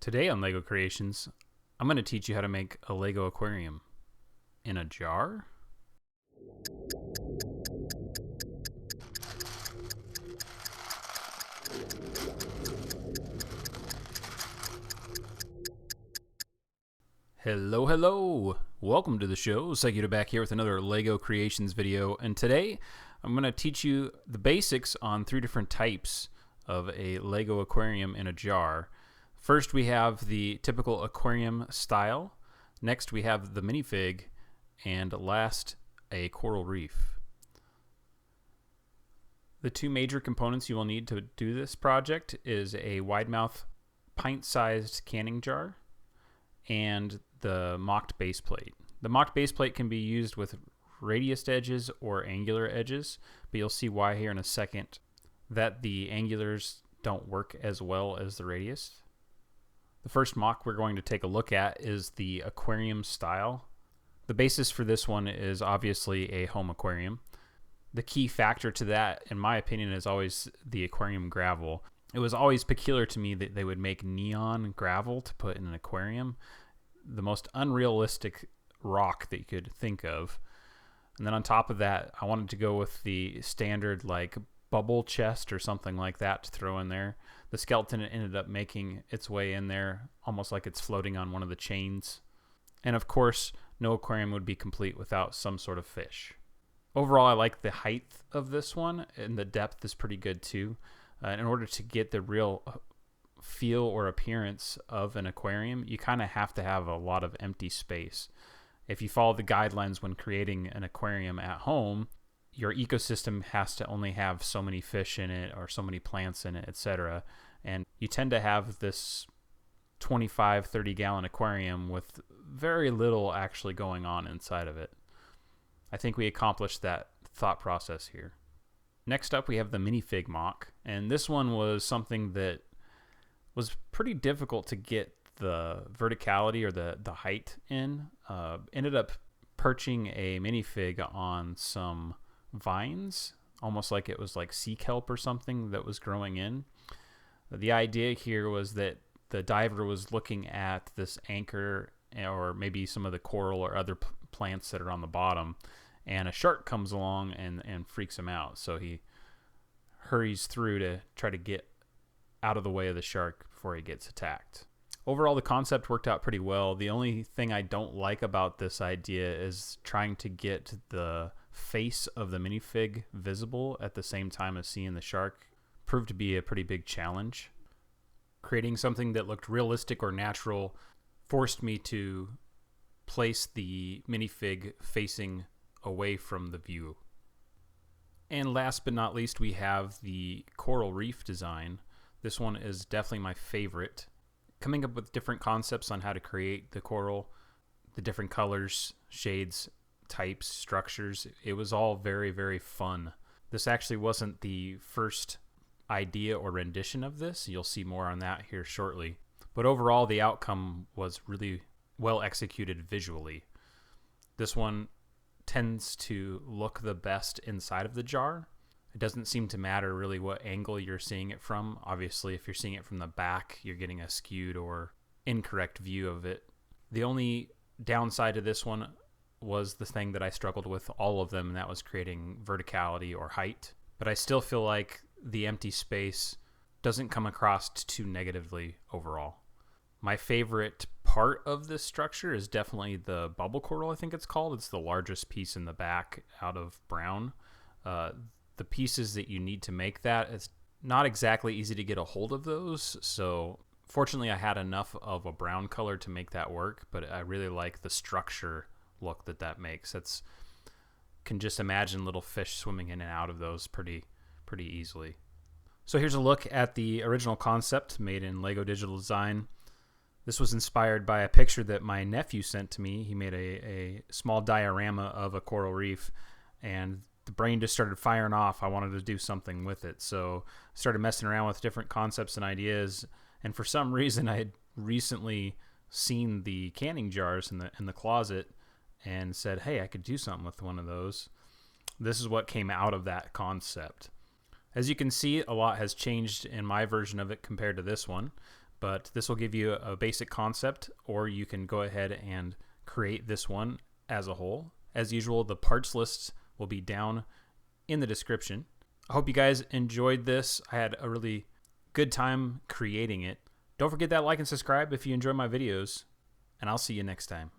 Today on LEGO Creations, I'm going to teach you how to make a LEGO aquarium in a jar. Hello! Welcome to the show. Seguta back here with another LEGO Creations video, and today I'm going to teach you the basics on three different types of a LEGO aquarium in a jar. First, we have the typical Aquarium Style. Next, we have the Minifig, and last, a coral reef. The two major components you will need to do this project is a wide mouth pint-sized canning jar and the mocked base plate. The mocked base plate can be used with radiused edges or angular edges, but you'll see why here in a second that the angulars don't work as well as the radius. The first mock we're going to take a look at is the Aquarium Style. The basis for this one is obviously a home aquarium. The key factor to that, in my opinion, is always the aquarium gravel. It was always peculiar to me that they would make neon gravel to put in an aquarium. The most unrealistic rock that you could think of. And then on top of that, I wanted to go with the standard like bubble chest or something like that to throw in there. The skeleton ended up making its way in there almost like it's floating on one of the chains. And of course, no aquarium would be complete without some sort of fish. Overall, I like the height of this one, and the depth is pretty good too. In order to get the real feel or appearance of an aquarium, you kind of have to have a lot of empty space. If you follow the guidelines when creating an aquarium at home, your ecosystem has to only have so many fish in it or so many plants in it, etc. And you tend to have this 25-30 gallon aquarium with very little actually going on inside of it. I think we accomplished that thought process here. Next up, we have the Minifig Mock, and this one was something that was pretty difficult to get the verticality or the height in. Ended up perching a minifig on some vines, almost like it was like sea kelp or something that was growing in. The idea here was that the diver was looking at this anchor or maybe some of the coral or other plants that are on the bottom, and a shark comes along and freaks him out. So he hurries through to try to get out of the way of the shark before he gets attacked. Overall, the concept worked out pretty well. The only thing I don't like about this idea is trying to get the face of the minifig visible at the same time as seeing the shark. Proved to be a pretty big challenge. Creating something that looked realistic or natural forced me to place the minifig facing away from the view. And last but not least, we have the coral reef design. This one is definitely my favorite. Coming up with different concepts on how to create the coral, the different colors, shades, types, structures, it was all very, very fun. This actually wasn't the first idea or rendition of this. You'll see more on that here shortly. But overall, the outcome was really well executed visually. This one tends to look the best inside of the jar. It doesn't seem to matter really what angle you're seeing it from. Obviously, if you're seeing it from the back, you're getting a skewed or incorrect view of it. The only downside to this one was the thing that I struggled with all of them, and that was creating verticality or height. But I still feel like the empty space doesn't come across too negatively overall. My favorite part of this structure is definitely the bubble coral, I think it's called. It's the largest piece in the back out of brown. The pieces that you need to make that, it's not exactly easy to get a hold of those. So fortunately, I had enough of a brown color to make that work, but I really like the structure look that makes. Can just imagine little fish swimming in and out of those pretty easily. So here's a look at the original concept made in LEGO Digital Design. This was inspired by a picture that my nephew sent to me. He made a small diorama of a coral reef, and the brain just started firing off. I wanted to do something with it, so I started messing around with different concepts and ideas. And for some reason, I had recently seen the canning jars in the closet and said, hey, I could do something with one of those. This is what came out of that concept. As you can see, a lot has changed in my version of it compared to this one, but this will give you a basic concept, or you can go ahead and create this one as a whole. As usual, the parts lists will be down in the description. I hope you guys enjoyed this. I had a really good time creating it. Don't forget that like and subscribe if you enjoy my videos, and I'll see you next time.